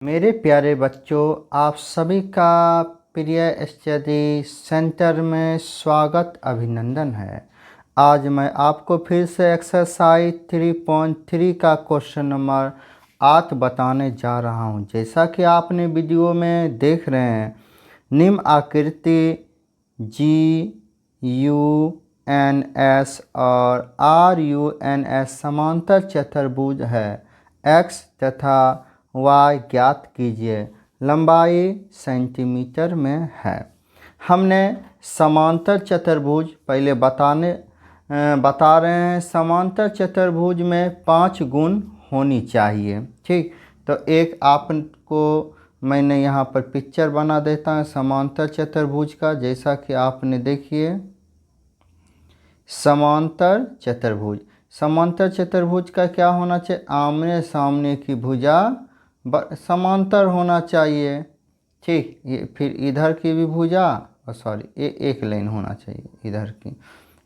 मेरे प्यारे बच्चों, आप सभी का प्रिय स्टडी सेंटर में स्वागत अभिनंदन है। आज मैं आपको फिर से एक्सरसाइज 3.3 का क्वेश्चन नंबर 8 बताने जा रहा हूं। जैसा कि आपने वीडियो में देख रहे हैं, निम्न आकृति GUNS और RUNS समांतर चतुर्भुज है। X तथा y ज्ञात कीजिए। लंबाई सेंटीमीटर में है। हमने समांतर चतुर्भुज पहले बता रहे हैं। समांतर चतुर्भुज में 5 गुण होनी चाहिए। ठीक, तो एक आपको मैंने यहाँ पर पिक्चर बना देता हूँ समांतर चतुर्भुज का। जैसा कि आपने देखिए, समांतर चतुर्भुज का क्या होना चाहिए? आमने सामने की भुजा समांतर होना चाहिए। ठीक, ये फिर इधर की भी भुजा ये एक लाइन होना चाहिए इधर की।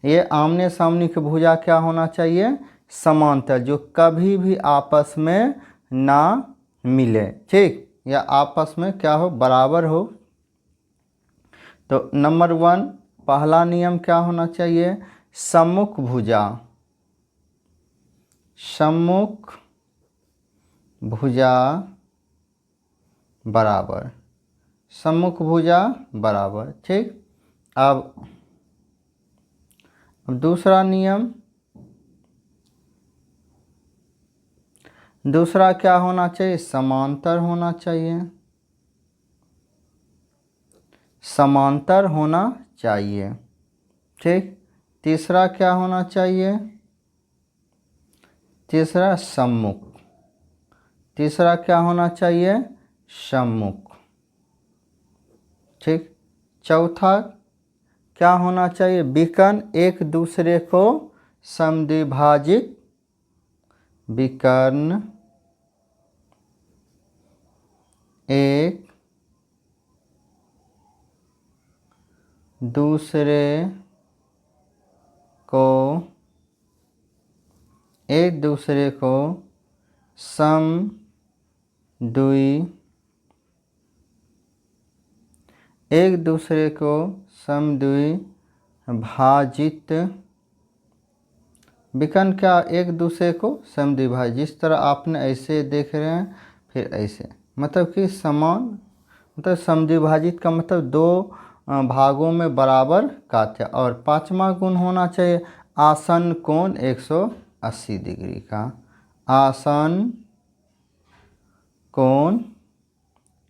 ये आमने सामने की भुजा क्या होना चाहिए? समांतर, जो कभी भी आपस में ना मिले। ठीक, या आपस में क्या हो? बराबर हो। तो नंबर 1 पहला नियम क्या होना चाहिए? सम्मुख भुजा बराबर, सम्मुख भुजा बराबर। ठीक, अब दूसरा नियम, दूसरा क्या होना चाहिए? समांतर होना चाहिए, समांतर होना चाहिए। ठीक, तीसरा क्या होना चाहिए? तीसरा सम्मुख, तीसरा क्या होना चाहिए? सम्मुख। ठीक, चौथा क्या होना चाहिए? विकर्ण एक दूसरे को समद्विभाजित, विकर्ण एक दूसरे को समद्विभाजित, विकर्ण क्या? एक दूसरे को समद्विभाजित। जिस तरह आपने ऐसे देख रहे हैं, फिर ऐसे, मतलब कि समान, मतलब समद्विभाजित का मतलब दो भागों में बराबर काट। और पांचवा गुण होना चाहिए आसन कोण 180 डिग्री का। आसन कोण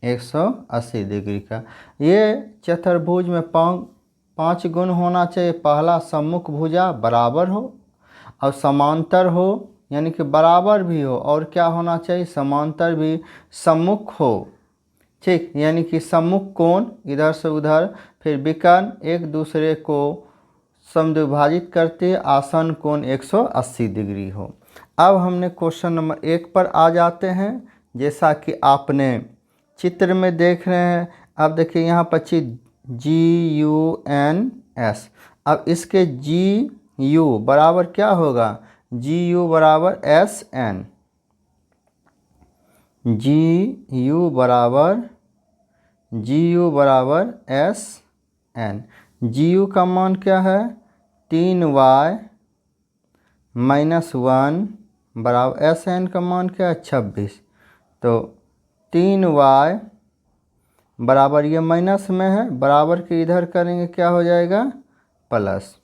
180 डिग्री का। ये चतुर्भुज में 5 गुण होना चाहिए। पहला, सम्मुख भुजा बराबर हो और समांतर हो, यानी कि बराबर भी हो। और क्या होना चाहिए? समांतर भी, सम्मुख हो। ठीक, यानी कि सम्मुख कोण इधर से उधर। फिर विकर्ण एक दूसरे को समद्विभाजित करते, आसन कोण 180 डिग्री हो। अब हमने क्वेश्चन नंबर 1 पर आ जाते हैं। जैसा कि आपने चित्र में देख रहे हैं। अब देखिए यहाँ पर GUNS। अब इसके GU बराबर क्या होगा? GU बराबर SN। GU बराबर SN। GU का मान क्या है? 3y - 1 बराबर SN का मान क्या है? 26। तो 3y बराबर, ये माइनस में है, बराबर के इधर करेंगे क्या हो जाएगा? प्लस।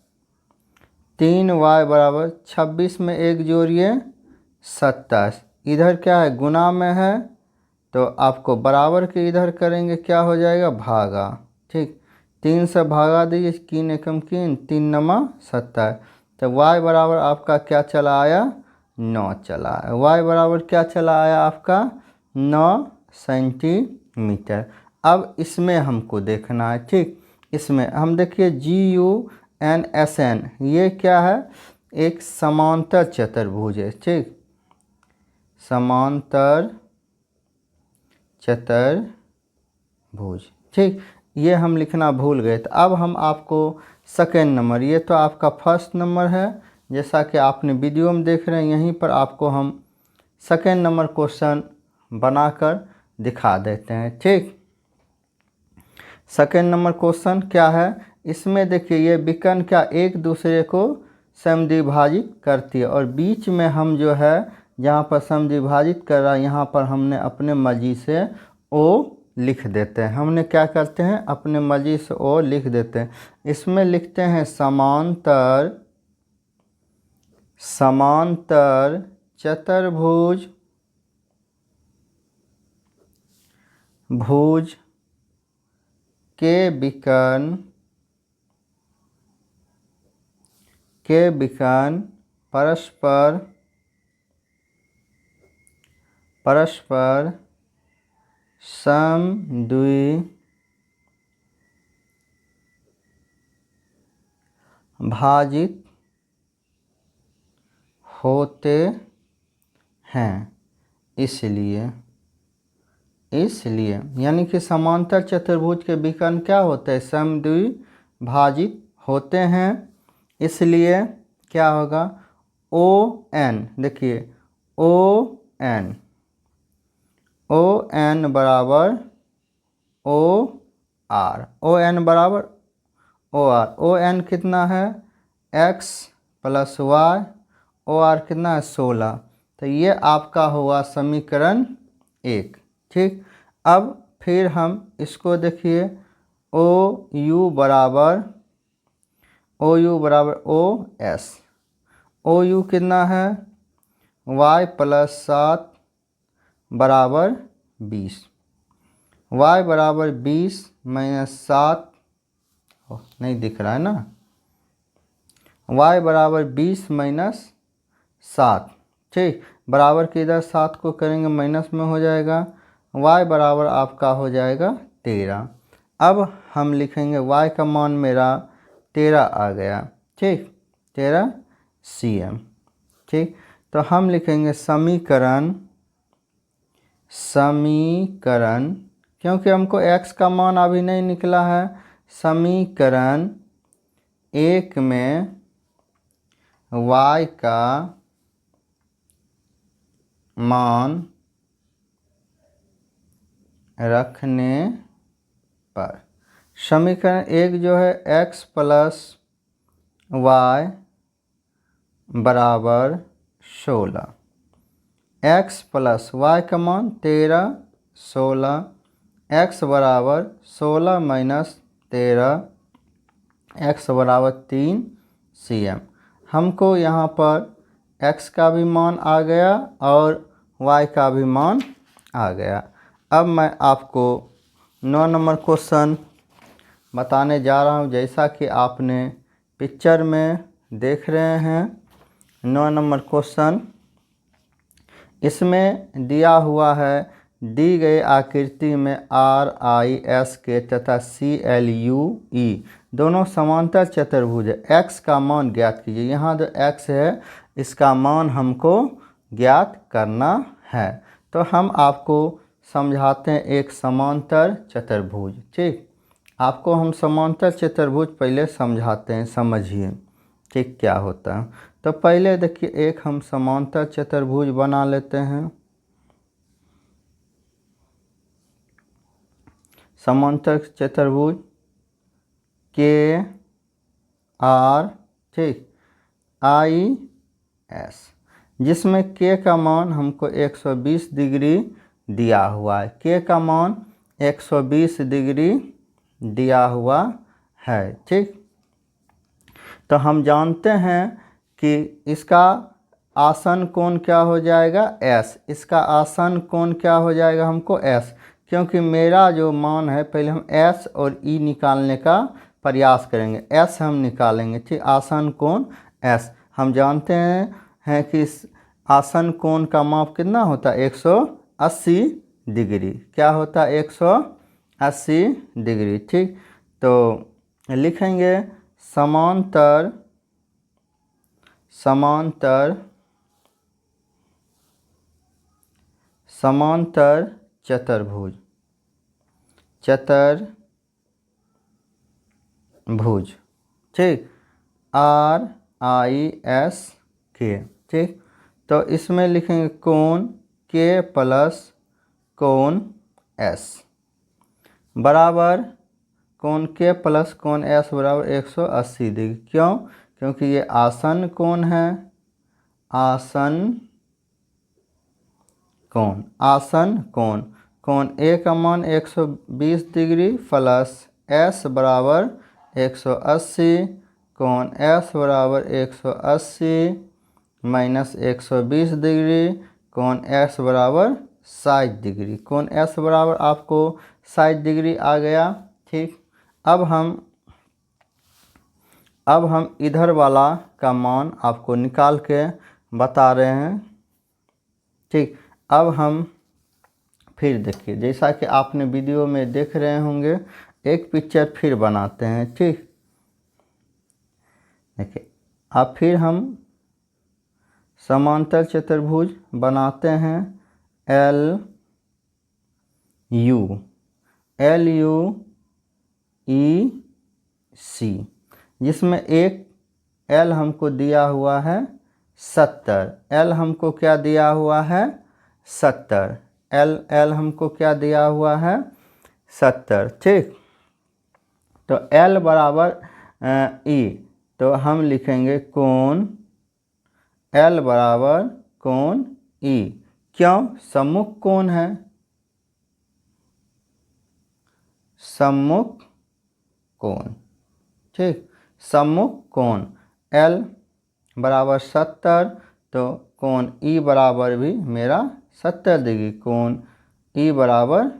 3y बराबर 26 में एक जोड़िए 27। इधर क्या है? गुना में है, तो आपको बराबर के इधर करेंगे क्या हो जाएगा? भागा। ठीक, 3 से भागा दीजिए, कीन एकम कीन, 3 नमा 27। तो y बराबर आपका क्या चला आया? 9 चला आया। y बराबर क्या चला आया आपका? 9 सेंटीमीटर। अब इसमें हमको देखना है। ठीक, इसमें हम देखिए GUNSN, ये क्या है? एक समांतर चतुर्भुज है। ठीक, समांतर चतुर्भुज। ठीक, ये हम लिखना भूल गए। तो अब हम आपको सेकेंड नंबर, ये तो आपका फर्स्ट नंबर है, जैसा कि आपने वीडियो में देख रहे हैं। यहीं पर आपको हम सेकेंड नंबर क्वेश्चन बनाकर दिखा देते हैं। ठीक, सेकेंड नंबर क्वेश्चन क्या है, इसमें देखिए ये विकर्ण क्या एक दूसरे को समद्विभाजित करती है और बीच में हम जो है जहाँ पर समद्विभाजित कर रहा है यहाँ पर हमने अपने मर्जी से ओ लिख देते हैं। हमने क्या करते हैं, अपने मर्जी से ओ लिख देते हैं। इसमें लिखते हैं समांतर चतुर्भुज भुज के विकर्ण परस्पर समद्विभाजित होते हैं। इसलिए यानी कि समांतर चतुर्भुज के विकर्ण क्या होते हैं, समद्विभाजित होते हैं। इसलिए क्या होगा, ओ एन, देखिए ओ एन बराबर ओ आर, ओ एन बराबर ओ आर। ओ एन कितना है, X plus Y, O R कितना है 16। तो ये आपका हुआ समीकरण 1। ठीक, अब फिर हम इसको देखिए ओ यू बराबर ओ एस। ओ यू कितना है, y प्लस 7 बराबर 20, y बराबर 20 माइनस 7, नहीं दिख रहा है ना, y बराबर 20 माइनस 7। ठीक, बराबर के इधर 7 को करेंगे माइनस में हो जाएगा, y बराबर आपका हो जाएगा 13। अब हम लिखेंगे y का मान मेरा 13 आ गया। ठीक, 13 cm। ठीक, तो हम लिखेंगे समीकरण क्योंकि हमको x का मान अभी नहीं निकला है, समीकरण 1 में y का मान रखने पर, समीकरण 1 जो है x प्लस वाई बराबर 16, x प्लस वाई का मान 13 16, x बराबर 16 माइनस 13, x बराबर 3 cm। हमको यहाँ पर x का भी मान आ गया और y का भी मान आ गया। अब मैं आपको 9 नंबर क्वेश्चन बताने जा रहा हूँ, जैसा कि आपने पिक्चर में देख रहे हैं। 9 नंबर क्वेश्चन, इसमें दिया हुआ है दी गई आकृति में RIS के तथा CLUE दोनों समांतर चतुर्भुज है, x का मान ज्ञात कीजिए। यहाँ जो x है इसका मान हमको ज्ञात करना है। तो हम आपको समझाते हैं एक समांतर चतुर्भुज। ठीक, आपको हम समांतर चतुर्भुज पहले समझाते हैं, समझिए ठीक क्या होता है। तो पहले देखिए एक हम समांतर चतुर्भुज बना लेते हैं। समांतर चतुर्भुज KR, ठीक, IS, जिसमें K का मान हमको 120 डिग्री दिया हुआ है। K का मान 120 डिग्री दिया हुआ है। ठीक, तो हम जानते हैं कि इसका आसन कोण क्या हो जाएगा, S। इसका आसन कोण क्या हो जाएगा हमको S, क्योंकि मेरा जो मान है पहले हम S और E निकालने का प्रयास करेंगे। S हम निकालेंगे। ठीक, आसन कोण S हम जानते हैं कि इस आसन कोण का माप कितना होता है 180 डिग्री। क्या होता है 180 डिग्री। ठीक, तो लिखेंगे समांतर चतुर्भुज ठीक, RIS K। ठीक, तो इसमें लिखेंगे कोण K प्लस कोण एस बराबर कोण के प्लस कोण एस बराबर 180 डिग्री। क्यों? क्योंकि ये आसन कोण है, आसन कोण, आसन कोण। कोण ए का मान 120 डिग्री प्लस एस बराबर 180, कोण एस बराबर 180 माइनस 120 डिग्री, कोण एस बराबर 60 डिग्री। कोण एस बराबर आपको 60 डिग्री आ गया। ठीक, अब हम इधर वाला का मान आपको निकाल के बता रहे हैं। ठीक, अब हम फिर देखिए, जैसा कि आपने वीडियो में देख रहे होंगे, एक पिक्चर फिर बनाते हैं। ठीक, देखिए अब फिर हम समांतर चतुर्भुज बनाते हैं एल यू ई सी, जिसमें एक एल हमको दिया हुआ है 70। एल हमको क्या दिया हुआ है? 70। एल हमको क्या दिया हुआ है? 70। ठीक, तो एल बराबर ई, तो हम लिखेंगे कोण एल बराबर कोण ई। क्यों? सम्मुख कोण है, सम्मुख कोण। ठीक, सम्मुख कोण एल बराबर 70, तो कोण ई बराबर भी मेरा 70 डिग्री, कोण ई बराबर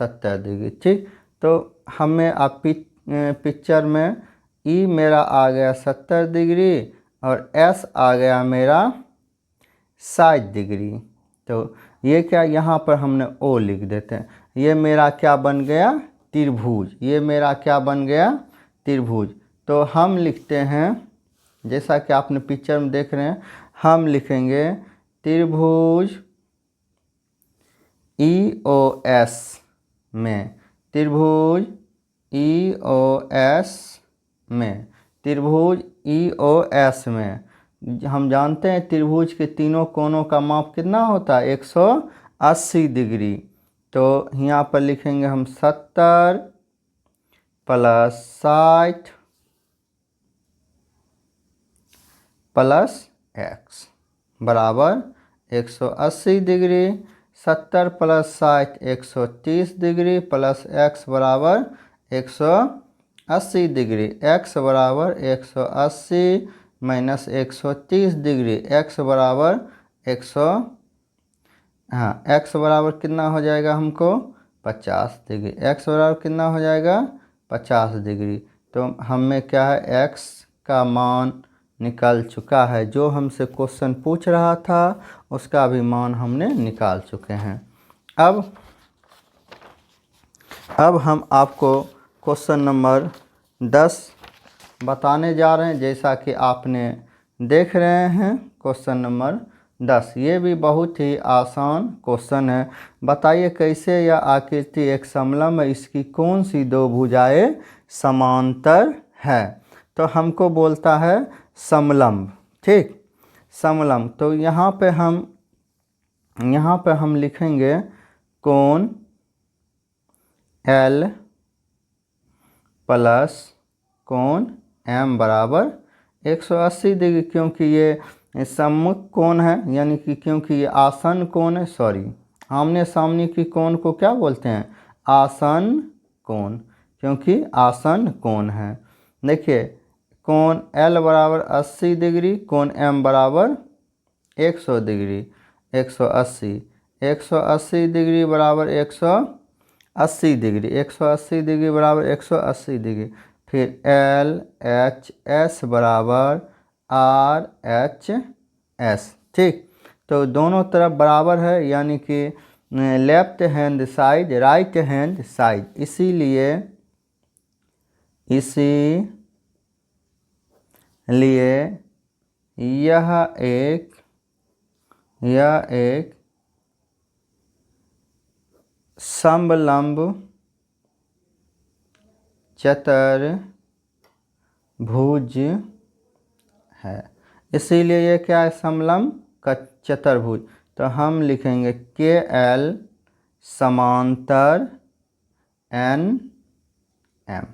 70 डिग्री। ठीक, तो हमें आप पिक्चर में ई मेरा आ गया 70 डिग्री और एस आ गया मेरा 60 डिग्री। तो ये क्या, यहाँ पर हमने ओ लिख देते हैं। ये मेरा क्या बन गया? त्रिभुज। ये मेरा क्या बन गया? त्रिभुज। तो हम लिखते हैं, जैसा कि आपने पिक्चर में देख रहे हैं, हम लिखेंगे त्रिभुज ई ओ एस में, त्रिभुज ई ओ एस में, त्रिभुज ई ओ एस में। हम जानते हैं त्रिभुज के तीनों कोनों का माप कितना होता है? 180 डिग्री। तो यहाँ पर लिखेंगे हम 70 प्लस 60 प्लस एक्स बराबर 180 degree. 70 plus 60 130 degree plus x बराबर 180 डिग्री। एक्स बराबर 180 माइनस 130 डिग्री, एक्स बराबर 100, हाँ एक्स बराबर कितना हो जाएगा हमको? 50 डिग्री। एक्स बराबर कितना हो जाएगा? 50 डिग्री। तो हमें क्या है? एक्स का मान निकल चुका है। जो हमसे क्वेश्चन पूछ रहा था उसका भी मान हमने निकाल चुके हैं। अब हम आपको क्वेश्चन नंबर 10 बताने जा रहे हैं। जैसा कि आपने देख रहे हैं क्वेश्चन नंबर 10, ये भी बहुत ही आसान क्वेश्चन है। बताइए कैसे यह आकृति एक समलंब है, इसकी कौन सी दो भुजाएं समांतर है? तो हमको बोलता है समलंब। ठीक, समलंब। तो यहाँ पे हम लिखेंगे कोण एल प्लस कोण एम बराबर 180 डिग्री, क्योंकि ये सम्मुख कोण है, यानी कि क्योंकि ये आसन कोण है, सॉरी आमने सामने की कोण को क्या बोलते हैं? आसन कोण, क्योंकि आसन कोण है। देखिए कोण एल बराबर 80 डिग्री, कोण एम बराबर 100 डिग्री, 180 डिग्री बराबर 180 डिग्री, 180 डिग्री बराबर 180 डिग्री। फिर एल एच एस बराबर आर एच एस। ठीक, तो दोनों तरफ बराबर है, यानी कि left hand side right hand side, इसीलिए यह एक समलंब चतुर्भुज है। इसीलिए ये क्या है? समलंब का चतुर्भुज। तो हम लिखेंगे के एल समांतर एन एम,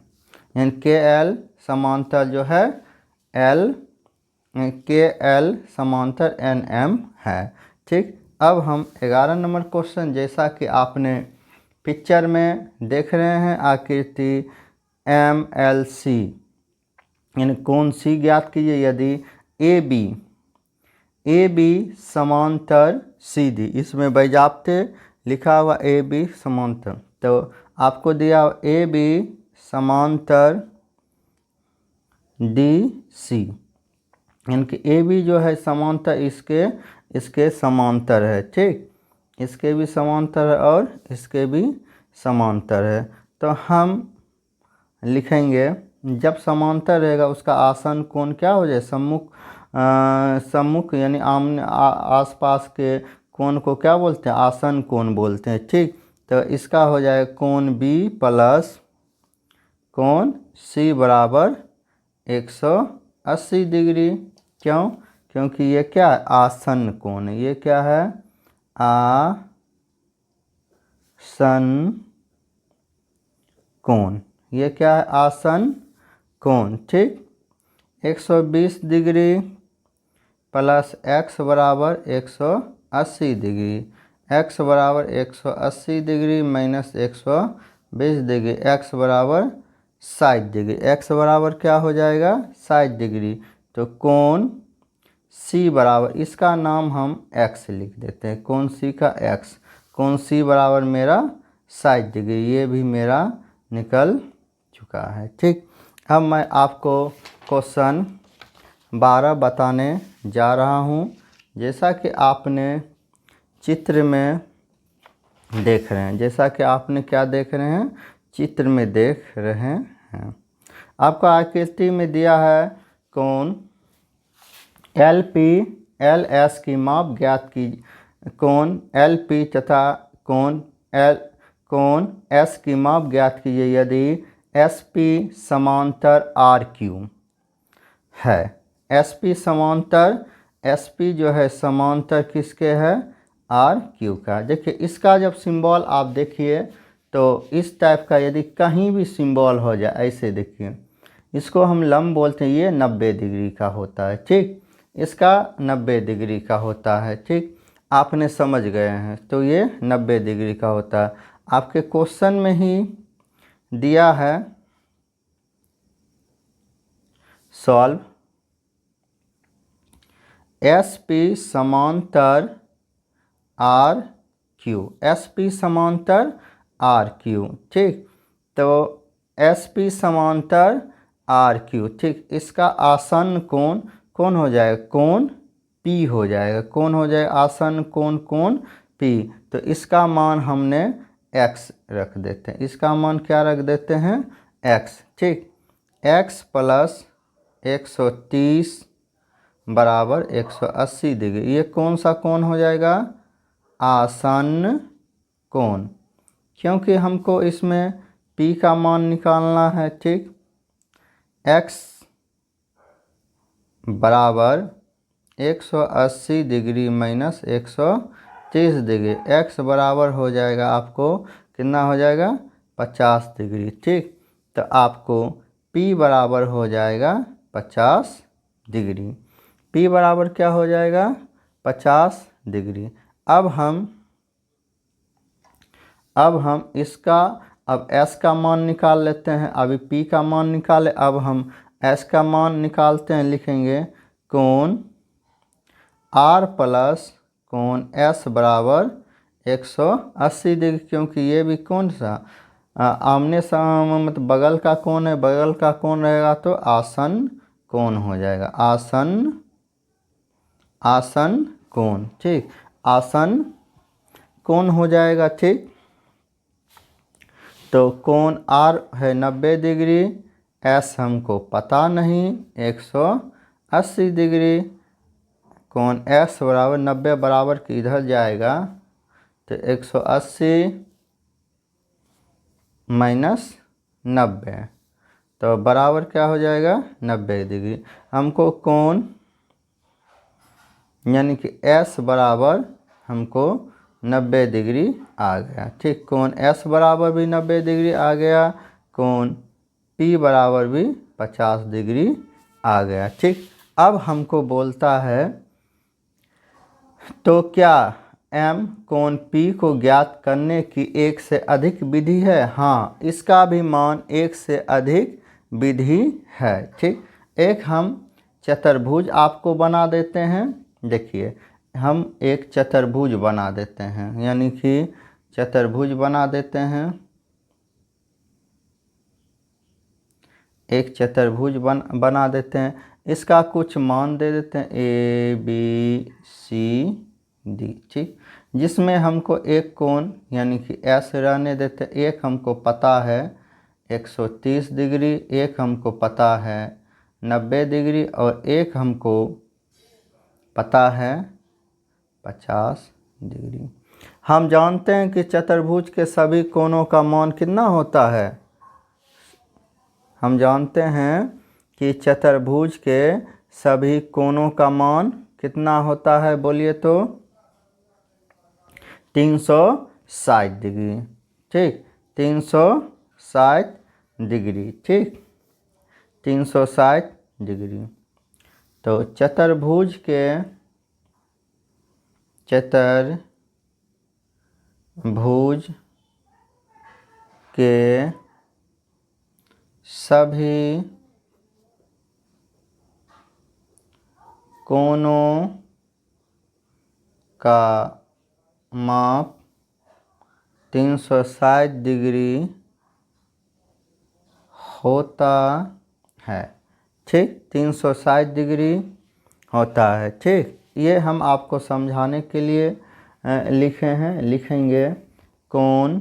यानी के एल समांतर जो है एल के एल समांतर एन एम है। ठीक, अब हम 11 नंबर क्वेश्चन, जैसा कि आपने पिक्चर में देख रहे हैं आकृति एम एल सी, यानी कोण सी ज्ञात कीजिए यदि ए बी समांतर सी डी, इसमें बाज़ाब्ते लिखा हुआ ए बी समांतर, तो आपको दिया ए बी समांतर डी सी, यानी कि ए बी जो है समांतर इसके समांतर है। ठीक, इसके भी समांतर है और इसके भी समांतर है। तो हम लिखेंगे जब समांतर रहेगा उसका आसन कोण क्या हो जाए, सम्मुख यानी आमने आसपास के कोण को क्या बोलते हैं, आसन कोण बोलते हैं। ठीक, तो इसका हो जाएगा कोण बी प्लस कोण सी बराबर 180 डिग्री। क्यों? क्योंकि ये क्या है, आसन कोण है। ये क्या है, आसन कोण। ये क्या है, आसन कोण। ठीक, 120 डिग्री प्लस एक्स बराबर 180 डिग्री, एक्स बराबर 180 डिग्री माइनस 120 डिग्री, एक्स बराबर 60 डिग्री, एक्स बराबर क्या हो जाएगा, 60 डिग्री। तो कोण सी बराबर, इसका नाम हम एक्स लिख देते हैं, कोण सी का एक्स, कोण सी बराबर मेरा 60 डिग्री, ये भी मेरा निकल चुका है। ठीक, अब मैं आपको क्वेश्चन 12 बताने जा रहा हूँ। जैसा कि आपने चित्र में देख रहे हैं, जैसा कि आपने क्या देख रहे हैं, चित्र में देख रहे हैं। आपको आकृति में दिया है कोण एल पी एल एस की माप ज्ञात की, कोण एल पी तथा कोण एस की माप ज्ञात कीजिए यदि एस पी समांतर आर क्यू है। एस पी समांतर, एस पी जो है समांतर किसके है, आर क्यू का। देखिए इसका जब सिंबल आप देखिए तो इस टाइप का यदि कहीं भी सिंबल हो जाए, ऐसे देखिए, इसको हम लंब बोलते हैं, ये 90 डिग्री का होता है। ठीक, इसका 90 डिग्री का होता है। ठीक, आपने समझ गए हैं, तो ये 90 डिग्री का होता है। आपके क्वेश्चन में ही दिया है सॉल्व एस पी समांतर आर क्यू, एस पी समांतर आर क्यू। ठीक, तो एस पी समांतर आर क्यू। ठीक, इसका आसन कोण कौन हो जाएगा, कोण पी हो जाएगा, कौन हो जाएगा, आसन कोण कोण पी। तो इसका मान हमने एक्स रख देते हैं, इसका मान क्या रख देते हैं, एक्स। ठीक, एक्स प्लस 130 बराबर 180 डिग्री, ये कौन सा कोण हो जाएगा, आसन कोण, क्योंकि हमको इसमें पी का मान निकालना है। ठीक, एक्स बराबर 180 डिग्री माइनस 130 डिग्री, एक्स बराबर हो जाएगा आपको कितना हो जाएगा, 50 डिग्री। ठीक, तो आपको P बराबर हो जाएगा 50 डिग्री, P बराबर क्या हो जाएगा, 50 डिग्री। अब हम इसका अब S का मान निकाल लेते हैं। अभी P का मान निकाले, अब हम S का मान निकालते हैं, लिखेंगे कोण R प्लस कोण S बराबर 180 डिग्री, क्योंकि ये भी कौन सा आमने सामने मतलब बगल का कोण है, बगल का कोण रहेगा तो आसन कोण हो जाएगा, आसन कोण। ठीक, आसन कोण हो जाएगा। ठीक, तो कोण R है 90 डिग्री, S हमको पता नहीं 180 डिग्री, कोण S बराबर 90 बराबर कि इधर जाएगा तो 180 माइनस 90, तो बराबर क्या हो जाएगा, 90 डिग्री। हमको कोण यानी कि S बराबर हमको 90 डिग्री आ गया। ठीक, कोण एस बराबर भी 90 डिग्री आ गया, कोण पी बराबर भी 50 डिग्री आ गया। ठीक, अब हमको बोलता है तो क्या एम कोण पी को ज्ञात करने की एक से अधिक विधि है? हाँ, इसका भी मान एक से अधिक विधि है। ठीक, एक हम चतुर्भुज आपको बना देते हैं। देखिए, हम एक चतुर्भुज बना देते हैं, यानी कि चतुर्भुज बना देते हैं। एक चतुर्भुज बना देते हैं। इसका कुछ मान दे देते हैं ए बी सी डी। ठीक, जिसमें हमको एक कोण यानी कि एस रहने देते हैं। एक हमको पता है 130 डिग्री, एक हमको पता है 90 डिग्री और एक हमको पता है 50 डिग्री। हम जानते हैं कि चतुर्भुज के सभी कोणों का मान कितना होता है। हम जानते हैं कि चतुर्भुज के सभी कोणों का मान कितना होता है, बोलिए तो 360 डिग्री। ठीक, 360 डिग्री। ठीक, 360 डिग्री। तो चतुर्भुज के सभी कोणों का माप 360 डिग्री होता है। ठीक, 360 डिग्री होता है। ठीक, ये हम आपको समझाने के लिए लिखे हैं। लिखेंगे कोण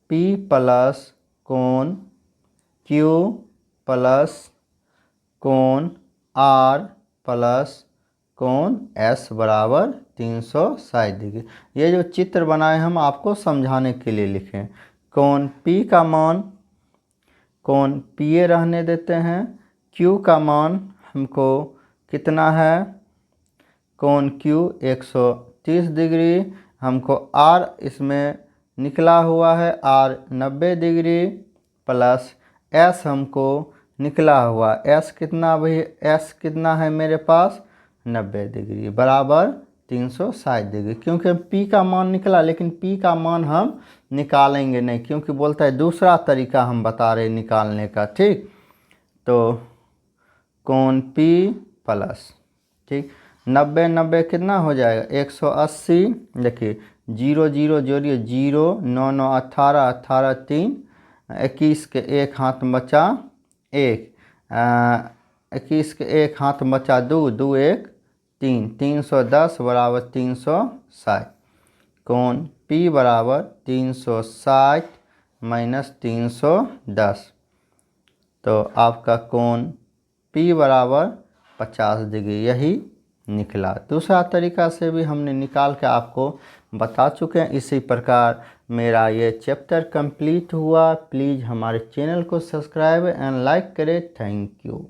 P प्लस कोण Q प्लस कोण R प्लस कोण S बराबर 360 डिग्री। ये जो चित्र बनाए हम आपको समझाने के लिए लिखे। कोण P का मान कोण PA रहने देते हैं। Q का मान हमको कितना है, कोण Q 130 डिग्री। हमको R इसमें निकला हुआ है, R 90 डिग्री प्लस S हमको निकला हुआ S कितना भाई, S कितना है मेरे पास 90 डिग्री बराबर 360 डिग्री। क्योंकि P का मान निकला, लेकिन P का मान हम निकालेंगे नहीं, क्योंकि बोलता है दूसरा तरीका हम बता रहे निकालने का। ठीक, तो कोण P प्लस, ठीक, 90 90 कितना हो जाएगा 180। देखिए 0 0 जोड़िए, 0 9 9 18 18 3 21 के एक हाथ में बचा 1, 21 के एक हाथ में बचा 2 2 1 3, 310 बराबर 360। कोण P बराबर 360 माइनस 310, तो आपका कोण P बराबर 50 डिग्री यही निकला। दूसरा तरीका से भी हमने निकाल के आपको बता चुके हैं। इसी प्रकार मेरा ये चैप्टर कंप्लीट हुआ। प्लीज़ हमारे चैनल को सब्सक्राइब एंड लाइक करें। Thank you.